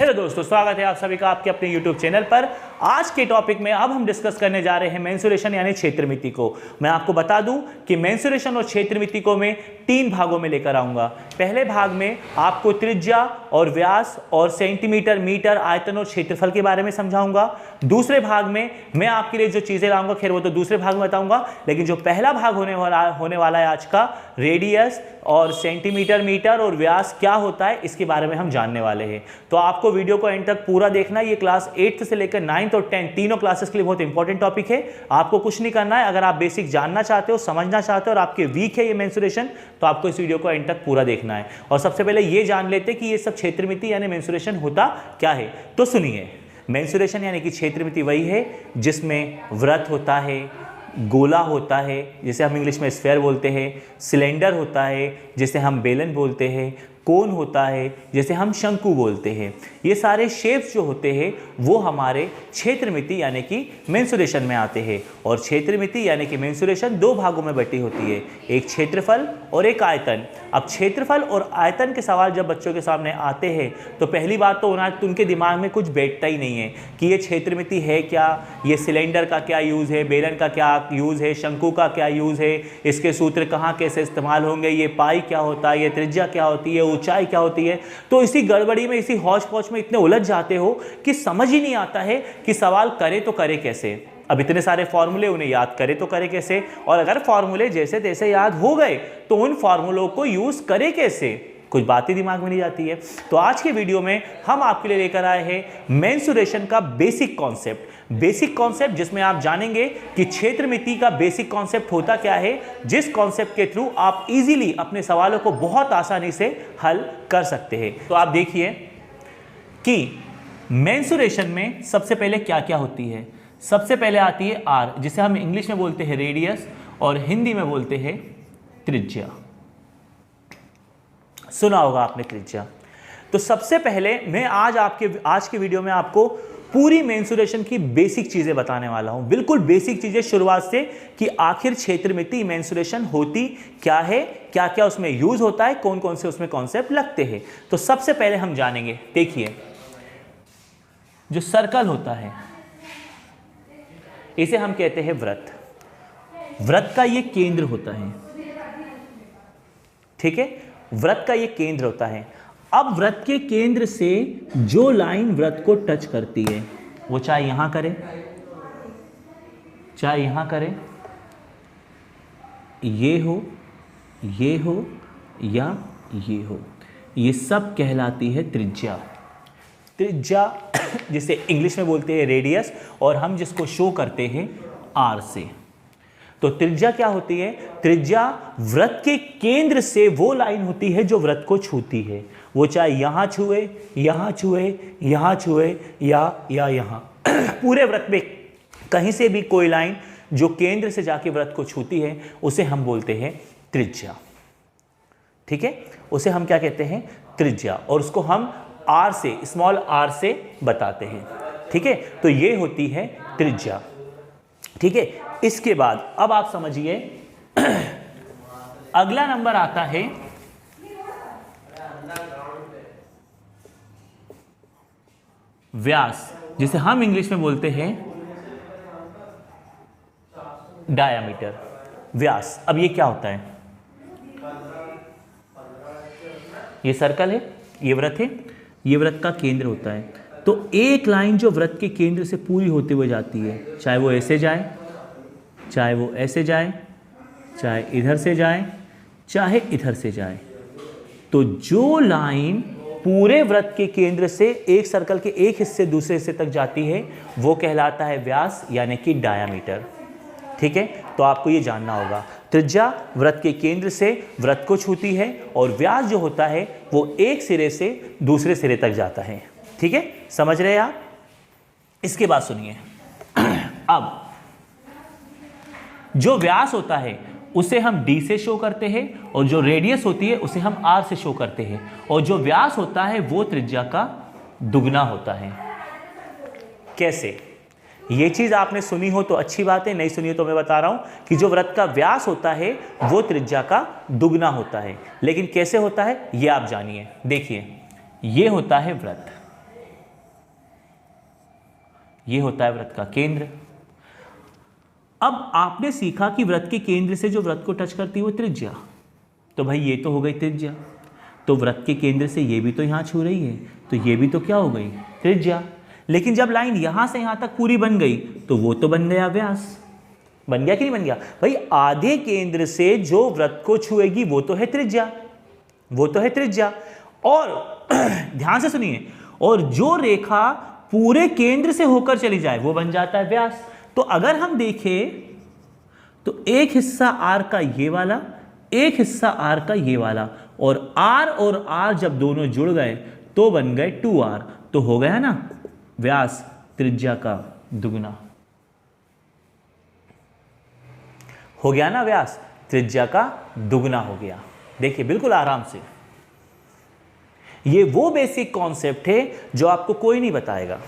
Hello दोस्तों, स्वागत है आप सभी का आपके अपने YouTube चैनल पर। आज के टॉपिक में अब हम डिस्कस करने जा रहे हैं मेंसुरेशन यानी क्षेत्रमिति को। मैं आपको बता दूं कि मेंसुरेशन और क्षेत्रमिति को मैं 3 भागों में लेकर आऊंगा। पहले भाग में आपको त्रिज्या और व्यास और सेंटीमीटर, मीटर, आयतन और क्षेत्रफल के बारे में समझाऊंगा। दूसरे भाग में मैं आपके लिए जो चीजें लाऊंगा, खैर वो तो दूसरे भाग में बताऊंगा, लेकिन जो पहला भाग होने वाला है आज का, रेडियस और सेंटीमीटर, मीटर और व्यास क्या होता है, इसके बारे में हम जानने वाले हैं। तो आपको वीडियो को एंड तक पूरा देखना है। ये क्लास 8th से लेकर 9th और 10th तीनों क्लासेस के लिए बहुत इंपॉर्टेंट टॉपिक है। आपको कुछ नहीं करना है, अगर आप बेसिक जानना चाहते हो, समझना चाहते हो और आपके वीक है ये मेंसुरेशन, तो आपको इस वीडियो को एंड तक पूरा देखना है। और सबसे पहले ये जान लेते कि ये सब क्षेत्रमिति यानी मेंसुरेशन होता क्या है। तो सुनिए, मेंसुरेशन यानी कि क्षेत्रमिति वही है जिसमें वृत्त होता है, गोला होता है जिसे हम इंग्लिश में स्फेयर बोलते हैं, सिलेंडर होता है जिसे हम बेलन बोलते हैं, कोन होता है जिसे हम शंकु बोलते हैं। ये सारे शेप्स जो होते हैं वो हमारे क्षेत्रमिति यानी कि मेंसुरेशन में आते हैं। और क्षेत्रमिति यानी कि मेंसुरेशन 2 भागों में बटी होती है, एक क्षेत्रफल और एक आयतन। अब क्षेत्रफल और आयतन के सवाल जब बच्चों के सामने आते हैं तो पहली बात तो उनके दिमाग में कुछ बैठता ही नहीं है कि ये क्षेत्रमिति है क्या, ये सिलेंडर का क्या यूज़ है, बेलन का क्या यूज़ है, शंकु का क्या यूज़ है, इसके सूत्र कहाँ कैसे इस्तेमाल होंगे, ये पाई क्या होता है, ये त्रिज्या क्या होती है, ऊंचाई क्या होती है। तो इसी गड़बड़ी में, इसी हौच पौच में इतने उलझ जाते हो कि समझ ही नहीं आता है कि सवाल करे तो करे कैसे। अब इतने सारे फॉर्मूले, उन्हें याद करे तो करे कैसे, और अगर फॉर्मूले जैसे तैसे याद हो गए तो उन फॉर्मूलों को यूज करे कैसे, कुछ बात ही दिमाग में नहीं जाती है। तो आज के वीडियो में हम आपके लिए लेकर आए हैं मेंसुरेशन का बेसिक कॉन्सेप्ट जिसमें आप जानेंगे कि क्षेत्रमिति का बेसिक कॉन्सेप्ट होता क्या है, जिस कॉन्सेप्ट के थ्रू आप इजीली अपने सवालों को बहुत आसानी से हल कर सकते हैं। तो आप देखिए कि मेंसुरेशन में सबसे पहले क्या क्या होती है। सबसे पहले आती है आर, जिसे हम इंग्लिश में बोलते हैं रेडियस और हिंदी में बोलते हैं त्रिज्या। सुना होगा आपने त्रिज्या। तो सबसे पहले मैं आज के वीडियो में आपको पूरी मेंसुरेशन की बेसिक चीजें बताने वाला हूं, बिल्कुल बेसिक चीजें शुरुआत से, कि आखिर क्षेत्रमिति मेंसुरेशन होती क्या है, क्या क्या उसमें यूज होता है, कौन कौन से उसमें कॉन्सेप्ट लगते हैं। तो सबसे पहले हम जानेंगे, देखिए जो सर्कल होता है इसे हम कहते हैं वृत्त। वृत्त का ये केंद्र होता है, ठीक है, वृत्त का ये केंद्र होता है। अब वृत्त के केंद्र से जो लाइन वृत्त को टच करती है, वो चाहे यहां करे, चाहे यहां करे, ये हो या ये हो, ये सब कहलाती है त्रिज्या। त्रिज्या जिसे इंग्लिश में बोलते हैं रेडियस, और हम जिसको शो करते हैं आर से। तो त्रिज्या क्या होती है? त्रिज्या वृत्त के केंद्र से वो लाइन होती है जो वृत्त को छूती है, वो चाहे यहां छुए, यहां छुए, यहां छुए या यहां पूरे वृत्त में कहीं से भी कोई लाइन जो केंद्र से जाके वृत्त को छूती है उसे हम बोलते हैं त्रिज्या। ठीक है, उसे हम क्या कहते हैं? त्रिज्या। और उसको हम आर से, स्मॉल आर से बताते हैं। ठीक है, तो ये होती है त्रिज्या। ठीक है, इसके बाद अब आप समझिए अगला नंबर आता है व्यास, जिसे हम इंग्लिश में बोलते हैं डायामीटर। व्यास, अब ये क्या होता है? ये सर्कल है, ये वृत्त है, ये वृत्त का केंद्र होता है। तो एक लाइन जो वृत्त के केंद्र से पूरी होते हुए जाती है, चाहे वो ऐसे जाए, चाहे वो ऐसे जाए, चाहे इधर से जाए, चाहे इधर से जाए, तो जो लाइन पूरे वृत्त के केंद्र से एक सर्कल के एक हिस्से दूसरे हिस्से तक जाती है वो कहलाता है व्यास यानी कि डायामीटर। ठीक है, तो आपको ये जानना होगा, त्रिज्या वृत्त के केंद्र से वृत्त को छूती है और व्यास जो होता है वो एक सिरे से दूसरे सिरे तक जाता है। ठीक है, समझ रहे हैं आप? इसके बाद सुनिए अब जो व्यास होता है उसे हम d से शो करते हैं, और जो रेडियस होती है उसे हम r से शो करते हैं, और जो व्यास होता है वो त्रिज्या का दुगना होता है। कैसे? ये चीज आपने सुनी हो तो अच्छी बात है, नहीं सुनी हो तो मैं बता रहा हूं कि जो वृत्त का व्यास होता है वो त्रिज्या का दुगना होता है। लेकिन कैसे होता है ये आप जानिए। देखिए, ये होता है वृत्त, ये होता है वृत्त का केंद्र। अब आपने सीखा कि वृत्त के केंद्र से जो वृत्त को टच करती है वो त्रिज्या, तो भाई ये तो हो गई त्रिज्या, तो वृत्त के केंद्र से ये भी तो यहाँ छू रही है, तो ये भी तो क्या हो गई, त्रिज्या। लेकिन जब लाइन यहाँ से यहाँ तक पूरी बन गई तो वो तो बन गया व्यास। बन गया कि नहीं बन गया भाई? आधे केंद्र से जो वृत्त को छुएगी वो तो है त्रिज्या, वो तो है त्रिज्या। और ध्यान से सुनिए, और जो रेखा पूरे केंद्र से होकर चली जाए वो बन जाता है व्यास। तो अगर हम देखें तो एक हिस्सा आर का ये वाला, एक हिस्सा आर का ये वाला, और आर जब दोनों जुड़ गए तो बन गए 2r, तो हो गया ना व्यास त्रिज्या का दुगना। हो गया ना व्यास त्रिज्या का दुगना हो गया। देखिए बिल्कुल आराम से, ये वो बेसिक कॉन्सेप्ट है जो आपको कोई नहीं बताएगा,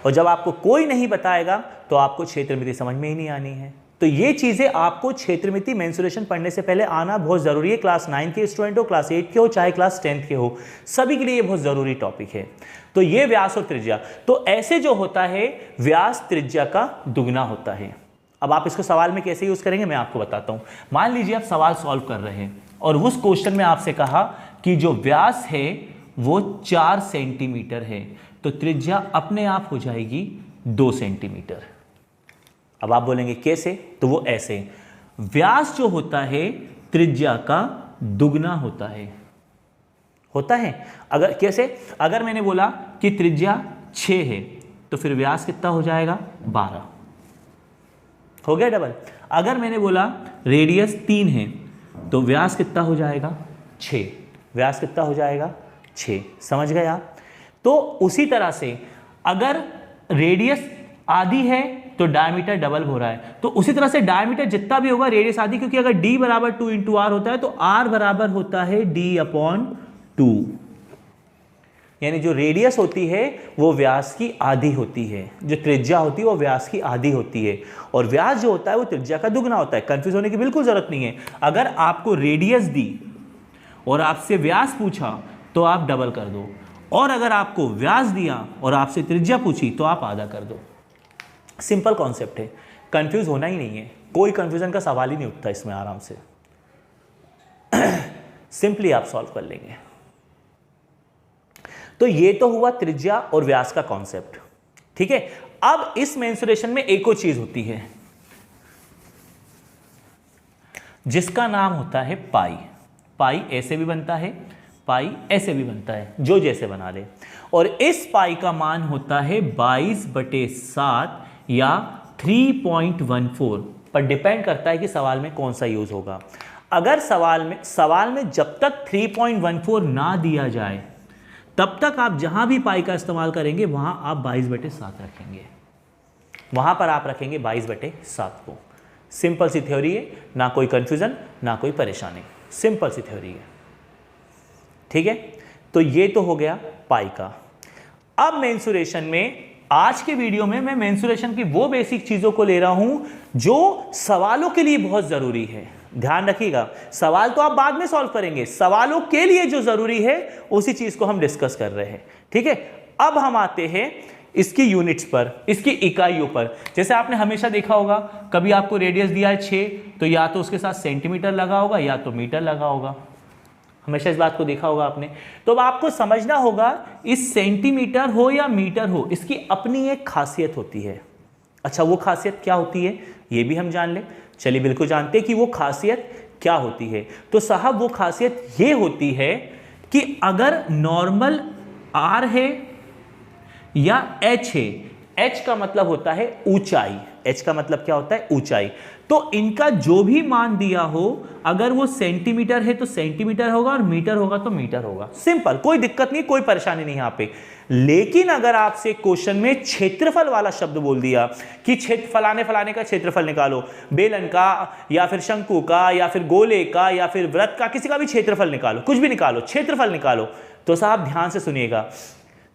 और जब आपको कोई नहीं बताएगा तो आपको क्षेत्रमिति समझ में ही नहीं आनी है। तो ये चीजें आपको क्षेत्रमिति मेंसुरेशन पढ़ने से पहले आना बहुत जरूरी है। क्लास 9 के स्टूडेंट हो, क्लास 8 के हो, चाहे क्लास 10th के हो, सभी के लिए ये बहुत जरूरी टॉपिक है। तो ये व्यास और त्रिज्या, तो ऐसे जो होता है व्यास त्रिज्या का दुगना होता है। अब आप इसको सवाल में कैसे यूज करेंगे मैं आपको बताता हूं। मान लीजिए आप सवाल सॉल्व कर रहे हैं और उस क्वेश्चन में आपसे कहा कि जो व्यास है वो 4 सेंटीमीटर है, तो त्रिज्या अपने आप हो जाएगी 2 सेंटीमीटर। अब आप बोलेंगे कैसे? तो वो ऐसे, व्यास जो होता है त्रिज्या का दुगना होता है। होता है अगर कैसे? अगर मैंने बोला कि त्रिज्या 6 है तो फिर व्यास कितना हो जाएगा? 12। हो गया डबल। अगर मैंने बोला रेडियस 3 है तो व्यास कितना हो जाएगा? 6। व्यास कितना हो जाएगा? 6। समझ गए आप? तो उसी तरह से अगर रेडियस आधी है तो डायमीटर डबल हो रहा है, तो उसी तरह से डायमीटर जितना भी होगा रेडियस आधी, क्योंकि अगर d बराबर 2 इंटू आर होता है तो r बराबर होता है d/2, यानी जो रेडियस होती है वो व्यास की आधी होती है, जो त्रिज्या होती है वो व्यास की आधी होती है, और व्यास जो होता है वो त्रिज्या का दुगना होता है। कंफ्यूज होने की बिल्कुल जरूरत नहीं है। अगर आपको रेडियस दी और आपसे व्यास पूछा तो आप डबल कर दो, और अगर आपको व्यास दिया और आपसे त्रिज्या पूछी तो आप आधा कर दो। सिंपल कॉन्सेप्ट है, कंफ्यूज होना ही नहीं है, कोई कंफ्यूजन का सवाल ही नहीं उठता इसमें। आराम से सिंपली आप सॉल्व कर लेंगे। तो ये तो हुआ त्रिज्या और व्यास का कॉन्सेप्ट, ठीक है। अब इस मेंसुरेशन में एक और चीज होती है जिसका नाम होता है पाई। पाई ऐसे भी बनता है, पाई ऐसे भी बनता है, जो जैसे बना ले। और इस पाई का मान होता है 22/7 या 3.14 पर डिपेंड करता है कि सवाल में कौन सा यूज होगा। अगर सवाल में जब तक 3.14 ना दिया जाए तब तक आप जहां भी पाई का इस्तेमाल करेंगे वहां आप 22/7 रखेंगे, वहां पर आप रखेंगे 22/7 को। सिंपल सी थ्योरी है, ना कोई कंफ्यूजन ना कोई परेशानी, सिंपल सी थ्योरी है, ठीक है। तो ये तो हो गया पाई का। अब मेंसुरेशन में आज के वीडियो में मैं मेंसुरेशन की वो बेसिक चीजों को ले रहा हूं जो सवालों के लिए बहुत जरूरी है। ध्यान रखिएगा, सवाल तो आप बाद में सॉल्व करेंगे, सवालों के लिए जो जरूरी है उसी चीज को हम डिस्कस कर रहे हैं, ठीक है। अब हम आते हैं इसकी यूनिट्स पर, इसकी इकाइयों पर। जैसे आपने हमेशा देखा होगा, कभी आपको रेडियस दिया है 6 तो या तो उसके साथ सेंटीमीटर लगा होगा या तो मीटर लगा होगा, हमेशा इस बात को देखा होगा आपने। तो अब आपको समझना होगा इस सेंटीमीटर हो या मीटर हो, इसकी अपनी एक खासियत होती है। अच्छा, वो खासियत क्या होती है ये भी हम जान लें। चलिए बिल्कुल जानते हैं कि वो खासियत क्या होती है। तो साहब वो खासियत ये होती है कि अगर नॉर्मल r है या h है, h का मतलब होता है ऊंचाई, h का मतलब क्या होता है? ऊंचाई। तो इनका जो भी मान दिया हो, अगर वो सेंटीमीटर है तो सेंटीमीटर होगा और मीटर होगा तो मीटर होगा। सिंपल, कोई दिक्कत नहीं, कोई परेशानी नहीं यहाँ पे। लेकिन अगर आपसे क्वेश्चन में क्षेत्रफल वाला शब्द बोल दिया कि फलाने फलाने का क्षेत्रफल निकालो, बेलन का या फिर शंकु का या फिर गोले का या फिर वृत्त का, किसी का भी क्षेत्रफल निकालो, कुछ भी निकालो, क्षेत्रफल निकालो, तो साहब ध्यान से सुनिएगा,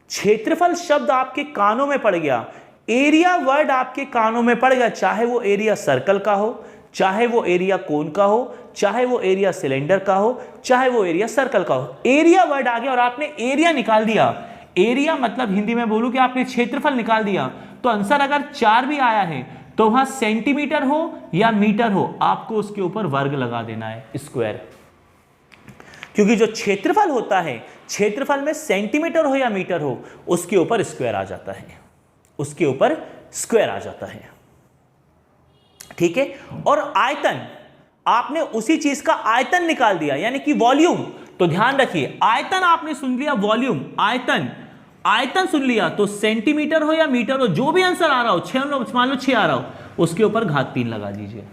क्षेत्रफल शब्द आपके कानों में पड़ गया, एरिया वर्ड आपके कानों में पड़ गया, चाहे वो एरिया सर्कल का हो, चाहे वो एरिया कोन का हो, चाहे वो एरिया सिलेंडर का हो, चाहे वो एरिया सर्कल का हो, एरिया वर्ड आ गया और आपने एरिया निकाल दिया। एरिया मतलब हिंदी में बोलूं कि आपने क्षेत्रफल निकाल दिया, तो आंसर अगर 4 भी आया है तो वहां सेंटीमीटर हो या मीटर हो, आपको उसके ऊपर वर्ग लगा देना है, स्क्वायर। क्योंकि जो क्षेत्रफल होता है, क्षेत्रफल में सेंटीमीटर हो या मीटर हो, उसके ऊपर स्क्वायर आ जाता है, उसके ऊपर स्क्वायर आ जाता है। ठीक है। और आयतन, आपने उसी चीज का आयतन निकाल दिया, यानी कि वॉल्यूम। तो ध्यान रखिए, आयतन आपने सुन लिया, वॉल्यूम, आयतन, आयतन सुन लिया, तो सेंटीमीटर हो या मीटर हो, जो भी आंसर आ रहा हो, 6 मान लो 6 आ रहा हो, उसके ऊपर घात 3 लगा दीजिए।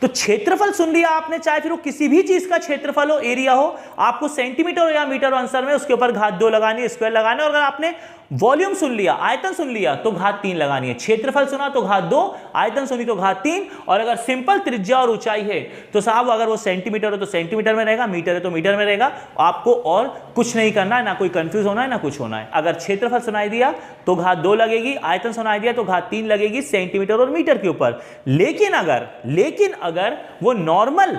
तो क्षेत्रफल सुन लिया आपने, चाहे फिर वो किसी भी चीज का क्षेत्रफल हो, एरिया हो, आपको सेंटीमीटर हो या मीटर हो आंसर में, उसके ऊपर घात 2 लगानी है, स्क्वायर लगाना है। और अगर आपने वॉल्यूम सुन लिया, आयतन सुन लिया, तो घात 3 लगानी है। क्षेत्रफल सुना तो घात 2, आयतन सुनी तो घात 3। और अगर सिंपल त्रिज्या और ऊंचाई है तो साहब अगर वो सेंटीमीटर हो तो सेंटीमीटर में रहेगा, मीटर है तो मीटर में रहेगा। आपको और कुछ नहीं करना है, ना कोई कंफ्यूज होना है, ना कुछ होना है। अगर क्षेत्रफल सुनाई दिया तो घात 2 लगेगी, आयतन सुनाई दिया तो घात 3 लगेगी, सेंटीमीटर और मीटर के ऊपर। लेकिन अगर वो नॉर्मल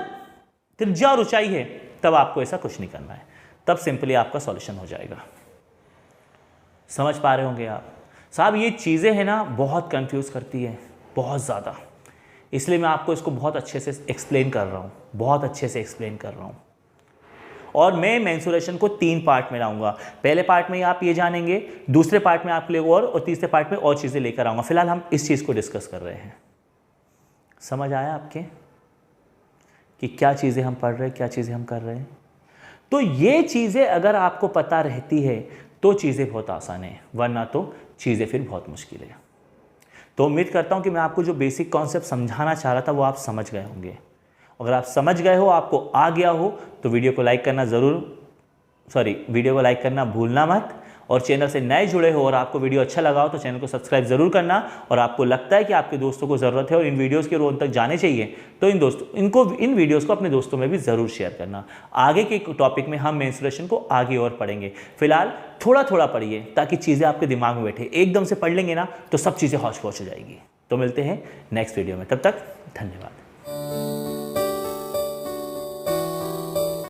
त्रिज्या और ऊंचाई है, तब आपको ऐसा कुछ नहीं करना है, तब सिंपली आपका सॉल्यूशन हो जाएगा। समझ पा रहे होंगे आप? साहब ये चीज़ें हैं ना, बहुत कंफ्यूज करती है, बहुत ज़्यादा। इसलिए मैं आपको इसको बहुत अच्छे से एक्सप्लेन कर रहा हूँ, बहुत अच्छे से एक्सप्लेन कर रहा हूँ। और मैं मेंसुरेशन को 3 पार्ट में लाऊंगा। पहले पार्ट में आप ये जानेंगे, दूसरे पार्ट में आपके लिए और तीसरे पार्ट में और चीज़ें लेकर आऊँगा। फिलहाल हम इस चीज़ को डिस्कस कर रहे हैं। समझ आया आपके कि क्या चीज़ें हम पढ़ रहे हैं, क्या चीज़ें हम कर रहे हैं? तो ये चीज़ें अगर आपको पता रहती है तो चीज़ें बहुत आसान है, वरना तो चीज़ें फिर बहुत मुश्किल है। तो उम्मीद करता हूँ कि मैं आपको जो बेसिक कॉन्सेप्ट समझाना चाह रहा था वो आप समझ गए होंगे। अगर आप समझ गए हो, आपको आ गया हो, तो वीडियो को लाइक करना भूलना मत। और चैनल से नए जुड़े हो और आपको वीडियो अच्छा लगा हो तो चैनल को सब्सक्राइब जरूर करना। और आपको लगता है कि आपके दोस्तों को ज़रूरत है और इन वीडियोस के रोल तक जाने चाहिए, तो इन वीडियोस को अपने दोस्तों में भी ज़रूर शेयर करना। आगे के टॉपिक में हम मेंस्ट्रुएशन को आगे और पढ़ेंगे। फिलहाल थोड़ा थोड़ा पढ़िए ताकि चीज़ें आपके दिमाग में बैठे। एकदम से पढ़ लेंगे ना तो सब चीज़ें हौच पौच हो जाएगी। तो मिलते हैं नेक्स्ट वीडियो में, तब तक धन्यवाद।